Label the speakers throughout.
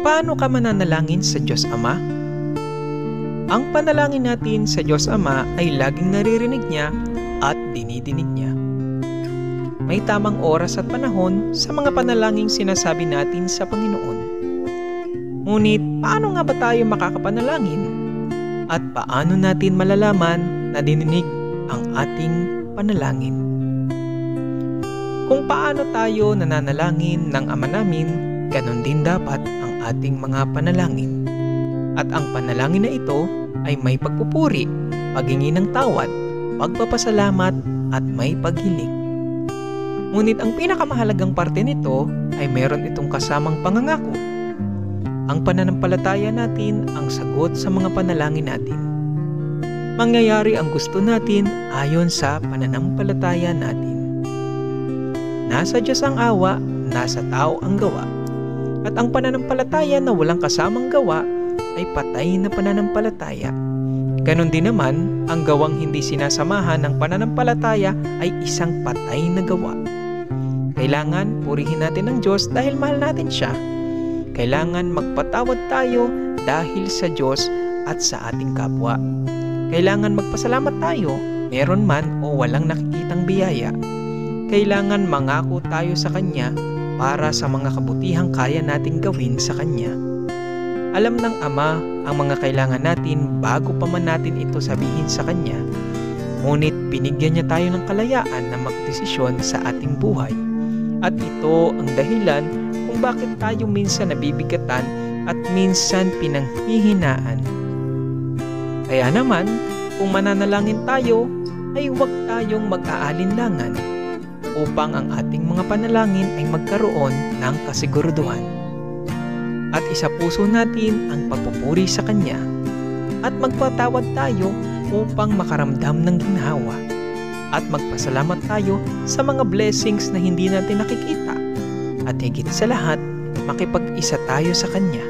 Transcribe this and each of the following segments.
Speaker 1: Paano ka mananalangin sa Diyos Ama? Ang panalangin natin sa Diyos Ama ay laging naririnig niya at dinidinig niya. May tamang oras at panahon sa mga panalangin sinasabi natin sa Panginoon. Ngunit paano nga ba tayo makakapanalangin? At paano natin malalaman na dininig ang ating panalangin? Kung paano tayo nananalangin ng Ama namin, ganon din dapat ang ating mga panalangin. At ang panalangin na ito ay may pagpupuri, paghingi ng tawad, pagpapasalamat at may paghiling. Ngunit ang pinakamahalagang parte nito ay meron itong kasamang pangangako. Ang pananampalataya natin ang sagot sa mga panalangin natin. Mangyayari ang gusto natin ayon sa pananampalataya natin. Nasa Diyos ang awa, nasa tao ang gawa. At ang pananampalataya na walang kasamang gawa ay patay na pananampalataya. Ganon din naman, ang gawang hindi sinasamahan ng pananampalataya ay isang patay na gawa. Kailangan purihin natin ang Diyos dahil mahal natin siya. Kailangan magpatawad tayo dahil sa Diyos at sa ating kapwa. Kailangan magpasalamat tayo, meron man o walang nakikitang biyaya. Kailangan mangako tayo sa Kanya para sa mga kabutihang kaya nating gawin sa Kanya. Alam ng Ama ang mga kailangan natin bago pa man natin ito sabihin sa Kanya. Ngunit binigyan niya tayo ng kalayaan na magdesisyon sa ating buhay. At ito ang dahilan kung bakit tayo minsan nabibigatan at minsan pinanghihinaan. Kaya naman, kung mananalangin tayo, ay huwag tayong mag-aalinlangan upang ang ating mga panalangin ay magkaroon ng kasiguraduhan. At isapuso natin ang pagpupuri sa Kanya at magpatawad tayo upang makaramdam ng ginhawa at magpasalamat tayo sa mga blessings na hindi natin nakikita at higit sa lahat, makipag-isa tayo sa Kanya.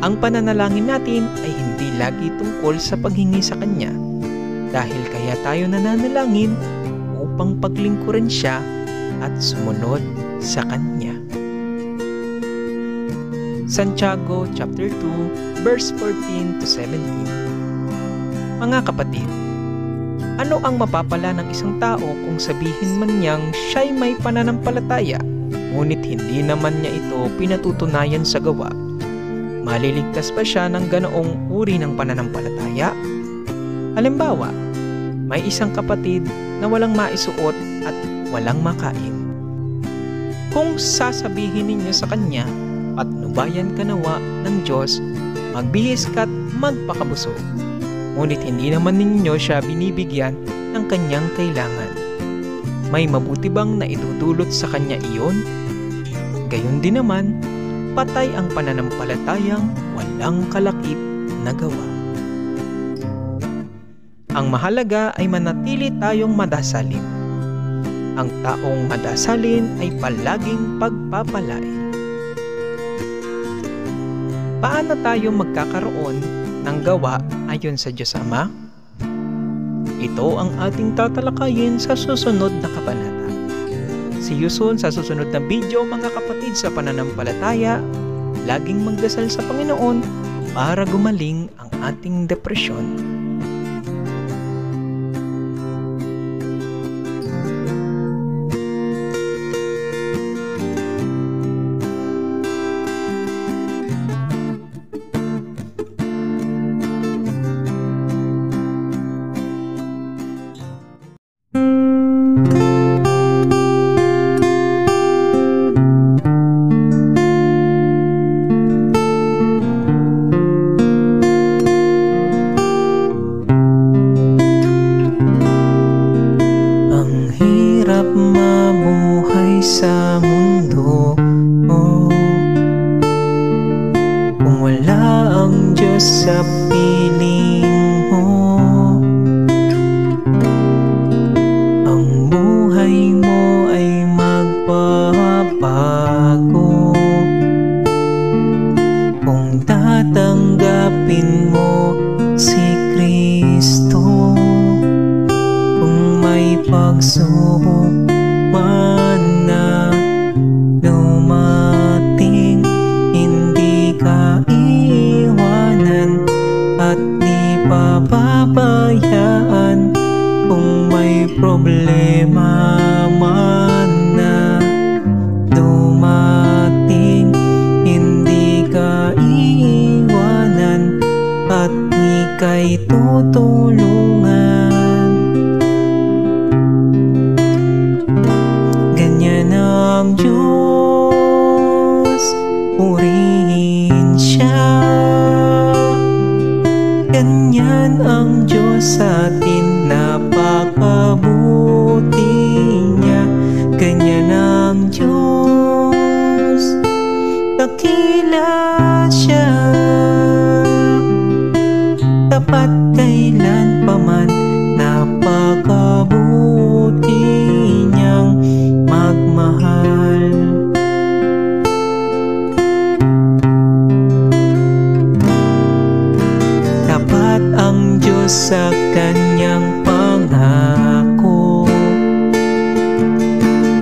Speaker 1: Ang pananalangin natin ay hindi lagi tungkol sa paghingi sa Kanya dahil kaya tayo nananalangin upang paglingkuran siya at sumunod sa Kanya. Santiago chapter 2 verse 14 to 17. Mga kapatid, ano ang mapapala ng isang tao kung sabihin man niyang siya'y may pananampalataya, ngunit hindi naman niya ito pinatutunayan sa gawa? Maliligtas ba siya ng ganoong uri ng pananampalataya? Halimbawa, may isang kapatid na walang maisuot at walang makain. Kung sasabihin ninyo sa kanya, patnubayan ka nawa ng Diyos, magbihis ka't magpakabusog. Ngunit hindi naman ninyo siya binibigyan ng kanyang kailangan. May mabuti bang naidudulot sa kanya iyon? Gayon din naman, patay ang pananampalatayang walang kalakip na gawa. Ang mahalaga ay manatili tayong madasalin. Ang taong madasalin ay palaging pagpapalain. Paano tayo magkakaroon ng gawa ayon sa Diyos Ama? Ito ang ating tatalakayin sa susunod na kabanata. See you soon sa susunod na video mga kapatid sa pananampalataya. Laging magdasal sa Panginoon para gumaling ang ating depresyon. Ganyan ang Diyos, purihin siya. Ganyan ang Diyos sa atin, napakabuti niya. Ganyan ang Diyos, dakila siya, tapat kailanpaman, napakabuti niyang magmahal. Tapat ang Diyos sa kanyang pangako,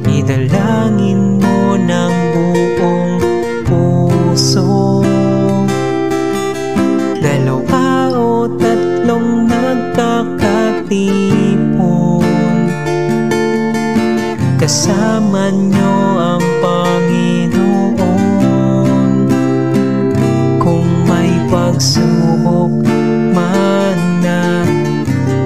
Speaker 1: idalangin mo ng buong puso. Dalawa o tatlong nagkakatipon, kasama nyo ang Panginoon. Kung may pagsubok man na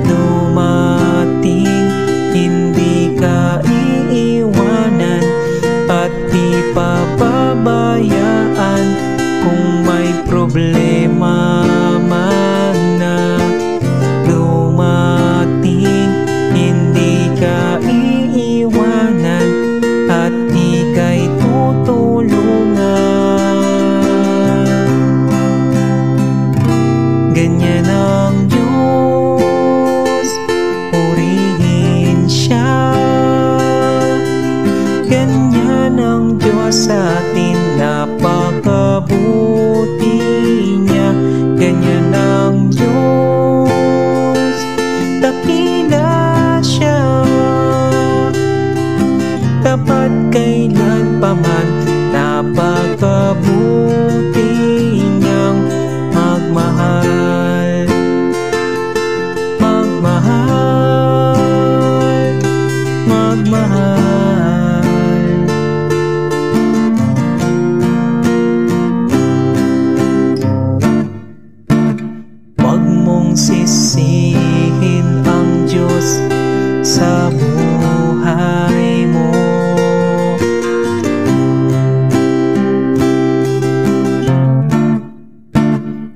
Speaker 1: dumating, hindi ka iiwanan at di papabayaan. Kung may problema man na dumating, hindi ka iiwanan at ika'y tutulungan. Ganyan ang Diyos, purihin siya. Ganyan ang Diyos sa atin, napakabuti niya. Ganyan ang Diyos, dakila siya, tapat kailanpaman, napakabuti niyang magmahal. Magmahal, magmahal. Huwag mong sisihin ang Diyos sa buhay mo.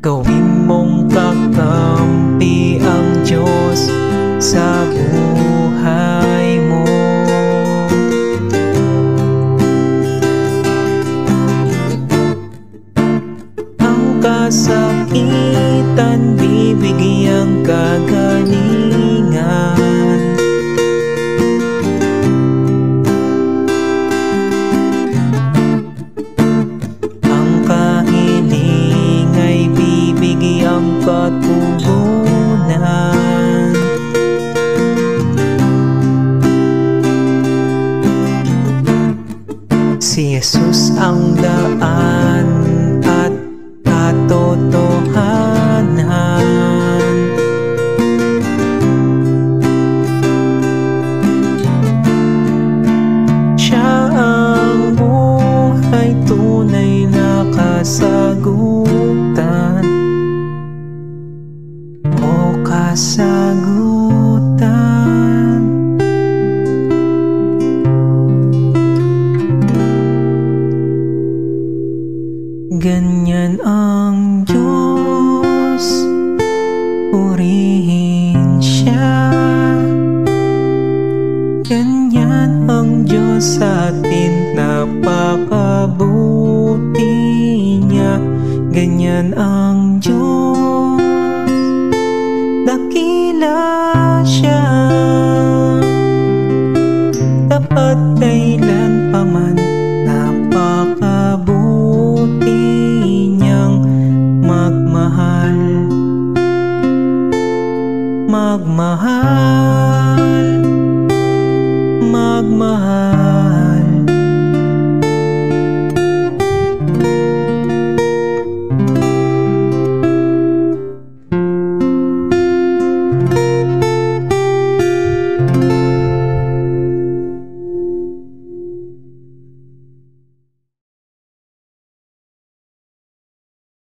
Speaker 1: Gawin mong kakampi ang Diyos sa buhay mo. Ang kasakitan, bibigyang kagalingan. Ang kahiling ay bibigyang katugunan. Si Jesus ang daan at katotohanan. Siya ang buhay, tunay na kasagutan o kasagutan. Ganyan ang Diyos, purihin siya. Ganyan ang Diyos sa atin, napakabuti niya. Ganyan ang Diyos, dakila siya, tapat kailanpaman, napakabuti niyang magmahal. Magmahal, magmahal.